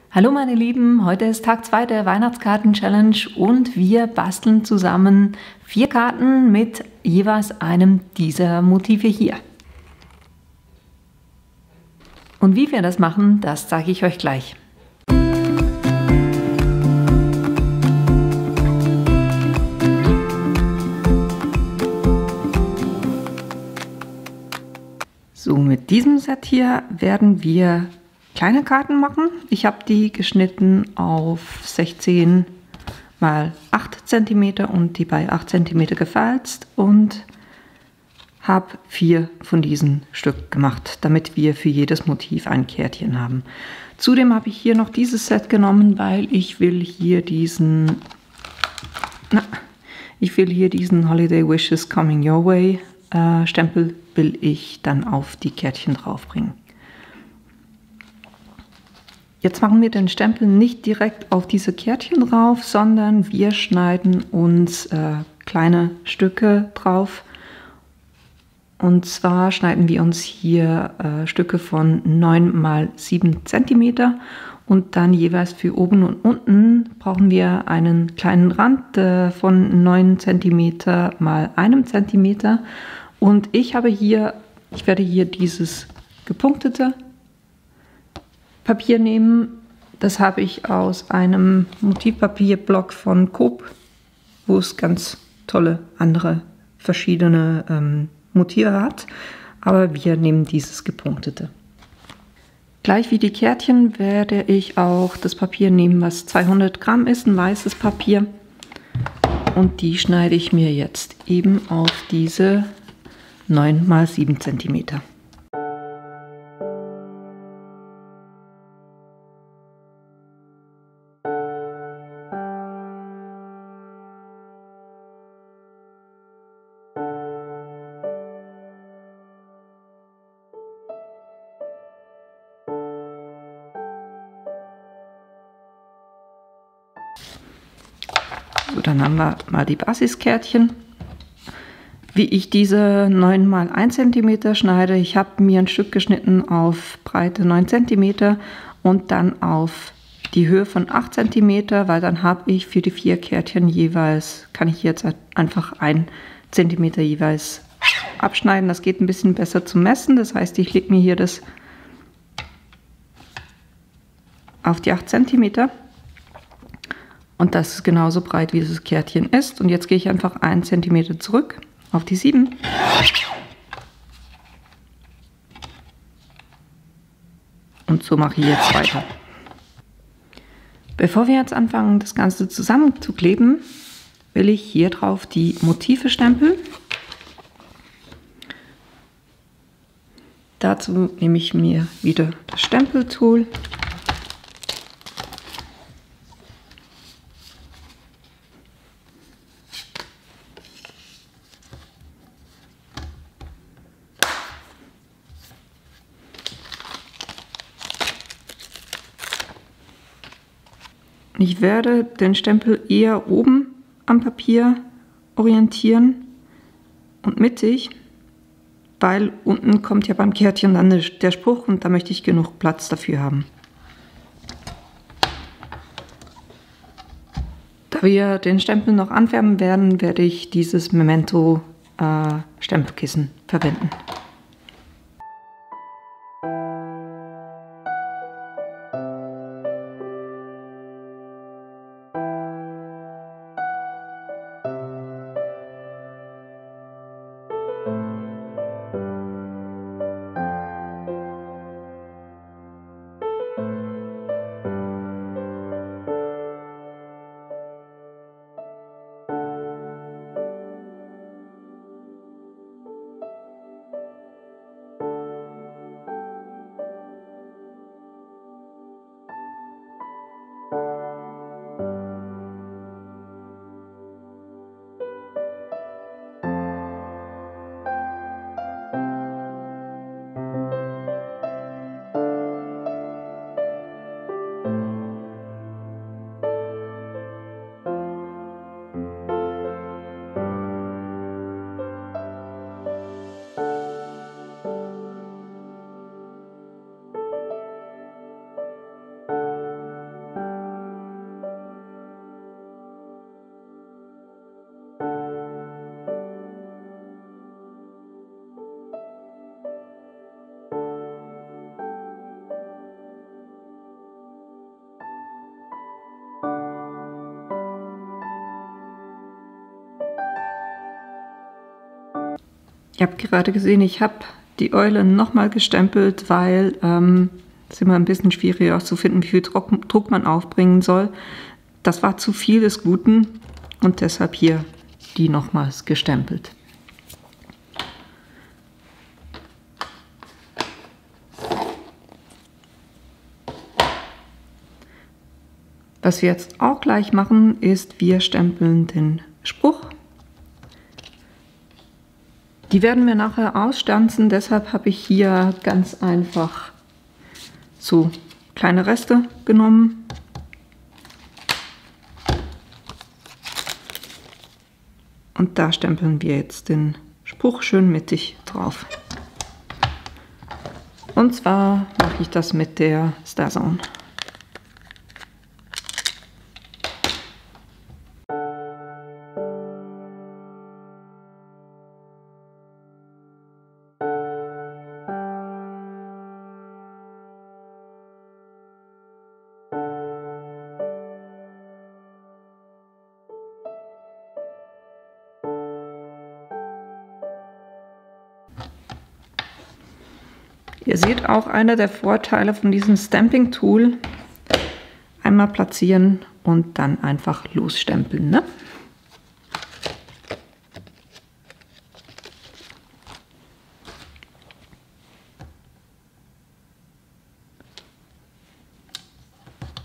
Hallo meine Lieben, heute ist Tag 2 der Weihnachtskarten-Challenge und wir basteln zusammen 4 Karten mit jeweils einem dieser Motive hier. Und wie wir das machen, das sage ich euch gleich. So, mit diesem Set hier werden wir kleine Karten machen. Ich habe die geschnitten auf 16 mal 8 cm und die bei 8 cm gefalzt und habe 4 von diesen Stück gemacht, damit wir für jedes Motiv ein Kärtchen haben. Zudem habe ich hier noch dieses Set genommen, weil ich will hier diesen Holiday Wishes Coming Your Way Stempel will ich dann auf die Kärtchen draufbringen. Jetzt machen wir den Stempel nicht direkt auf diese Kärtchen drauf, sondern wir schneiden uns kleine Stücke drauf. Und zwar schneiden wir uns hier Stücke von 9 mal 7 cm und dann jeweils für oben und unten brauchen wir einen kleinen Rand von 9 cm mal 1 cm. Und ich werde hier dieses gepunktete Papier nehmen. Das habe ich aus einem Motivpapierblock von Coop, wo es ganz tolle andere verschiedene Motive hat. Aber wir nehmen dieses gepunktete. Gleich wie die Kärtchen werde ich auch das Papier nehmen, was 200 Gramm ist, ein weißes Papier. Und die schneide ich mir jetzt eben auf diese 9 mal 7 cm. So, dann haben wir mal die Basiskärtchen. Wie ich diese 9 mal 1 cm schneide, ich habe mir ein Stück geschnitten auf Breite 9 cm und dann auf die Höhe von 8 cm, weil dann habe ich für die 4 Kärtchen jeweils, kann ich jetzt einfach 1 cm jeweils abschneiden. Das geht ein bisschen besser zu messen, das heißt, ich lege mir hier das auf die 8 cm. Und das ist genauso breit, wie dieses Kärtchen ist. Und jetzt gehe ich einfach 1 cm zurück auf die 7. Und so mache ich jetzt weiter. Bevor wir jetzt anfangen, das Ganze zusammenzukleben, will ich hier drauf die Motive stempeln. Dazu nehme ich mir wieder das Stempeltool. Ich werde den Stempel eher oben am Papier orientieren und mittig, weil unten kommt ja beim Kärtchen dann der Spruch und da möchte ich genug Platz dafür haben. Da wir den Stempel noch anfärben werden, werde ich dieses Memento Stempelkissen verwenden. Ihr habt gerade gesehen, ich habe die Eule nochmal gestempelt, weil es ist immer ein bisschen schwierig herauszufinden, wie viel Druck man aufbringen soll. Das war zu viel des Guten und deshalb hier die nochmals gestempelt. Was wir jetzt auch gleich machen, ist, wir stempeln den Spruch. Die werden wir nachher ausstanzen, deshalb habe ich hier ganz einfach so kleine Reste genommen. Und da stempeln wir jetzt den Spruch schön mittig drauf. Und zwar mache ich das mit der StarZone. Ihr seht auch, einer der Vorteile von diesem Stamping Tool: einmal platzieren und dann einfach losstempeln, ne?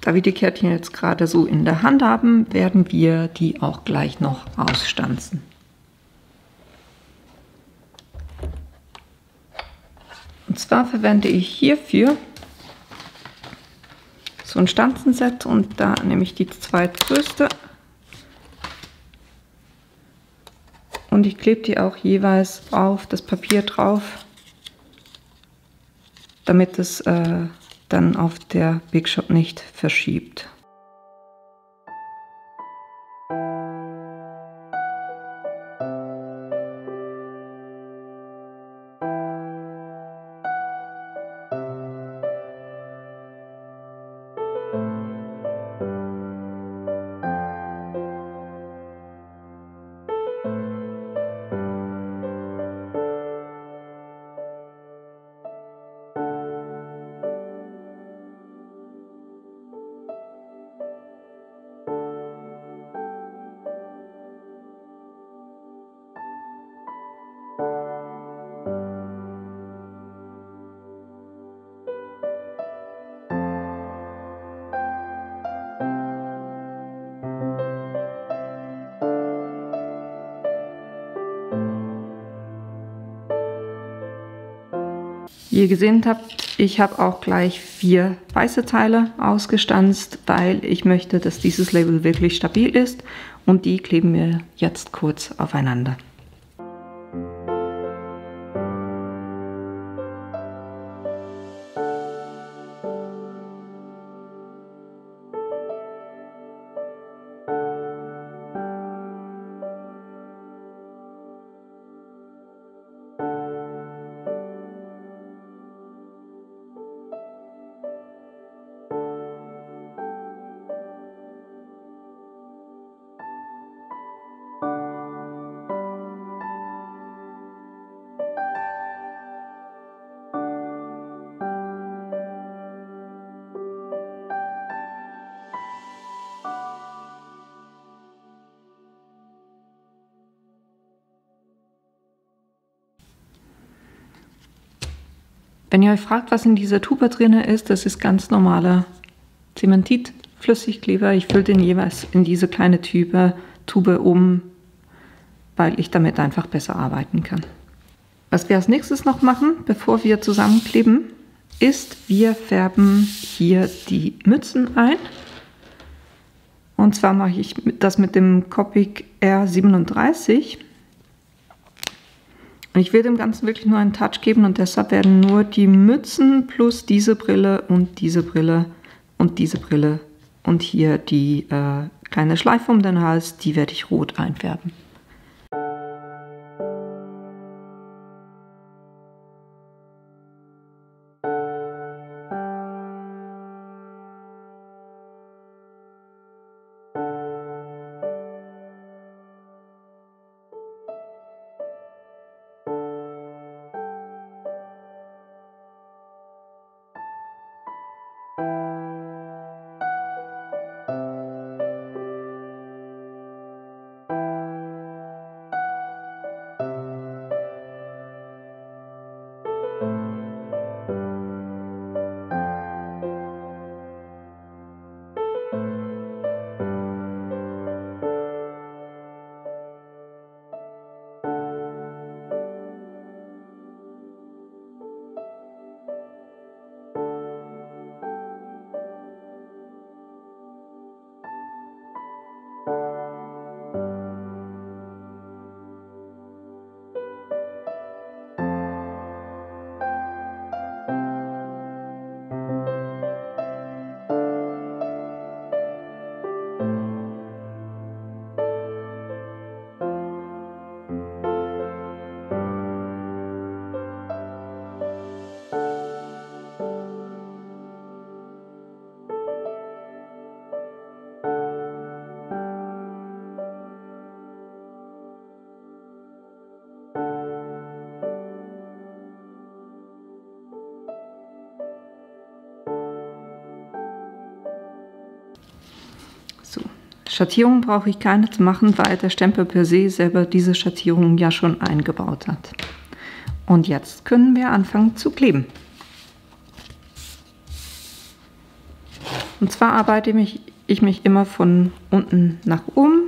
Da wir die Kärtchen jetzt gerade so in der Hand haben, werden wir die auch gleich noch ausstanzen. Und zwar verwende ich hierfür so ein Stanzenset und da nehme ich die zweitgrößte und ich klebe die auch jeweils auf das Papier drauf, damit es dann auf der Big Shot nicht verschiebt. Wie ihr gesehen habt, ich habe auch gleich 4 weiße Teile ausgestanzt, weil ich möchte, dass dieses Label wirklich stabil ist, und die kleben wir jetzt kurz aufeinander. Wenn ihr euch fragt, was in dieser Tube drin ist, das ist ganz normaler Zementit-Flüssigkleber. Ich fülle den jeweils in diese kleine Tube um, weil ich damit einfach besser arbeiten kann. Was wir als nächstes noch machen, bevor wir zusammenkleben, ist, wir färben hier die Mützen ein. Und zwar mache ich das mit dem Copic R37. Und ich will dem Ganzen wirklich nur einen Touch geben, und deshalb werden nur die Mützen plus diese Brille und diese Brille und diese Brille und hier die kleine Schleife um den Hals, die werde ich rot einfärben. So. Schattierungen brauche ich keine zu machen, weil der Stempel per se selber diese Schattierungen ja schon eingebaut hat. Und jetzt können wir anfangen zu kleben. Und zwar arbeite ich mich immer von unten nach oben.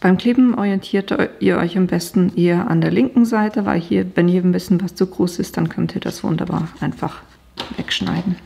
Beim Kleben orientiert ihr euch am besten eher an der linken Seite, weil hier, wenn hier ein bisschen was zu groß ist, dann könnt ihr das wunderbar einfach wegschneiden.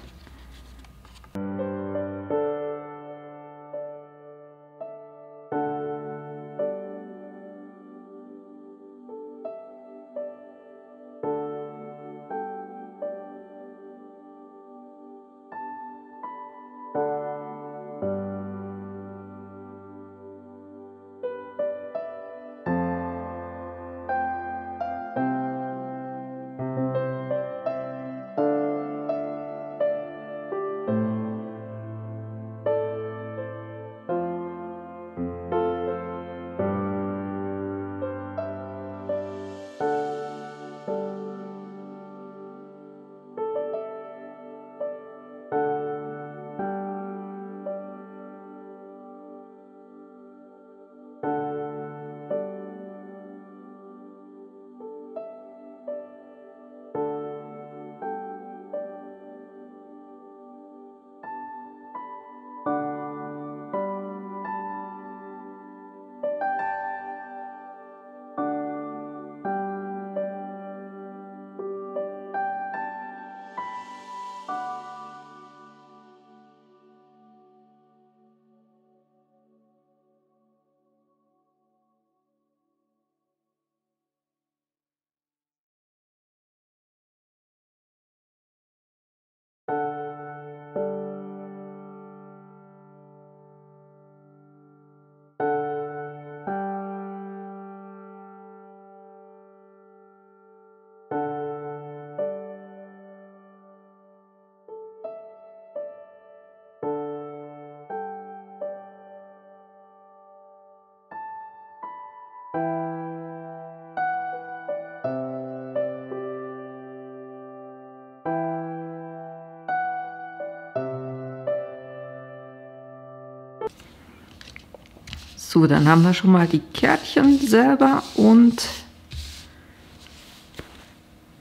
So, dann haben wir schon mal die Kärtchen selber und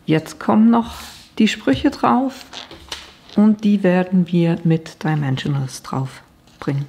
jetzt kommen noch die Sprüche drauf und die werden wir mit Dimensionals drauf bringen.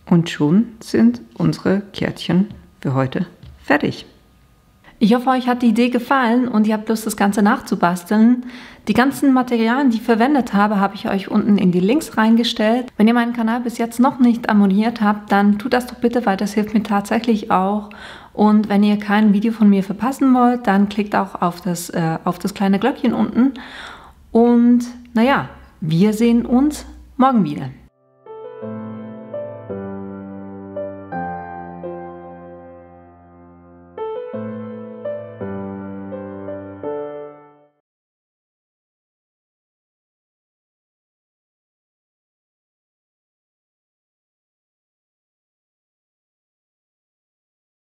Und schon sind unsere Kärtchen für heute fertig. Ich hoffe, euch hat die Idee gefallen und ihr habt Lust, das Ganze nachzubasteln. Die ganzen Materialien, die ich verwendet habe, habe ich euch unten in die Links reingestellt. Wenn ihr meinen Kanal bis jetzt noch nicht abonniert habt, dann tut das doch bitte, weil das hilft mir tatsächlich auch. Und wenn ihr kein Video von mir verpassen wollt, dann klickt auch auf das kleine Glöckchen unten. Und naja, wir sehen uns morgen wieder.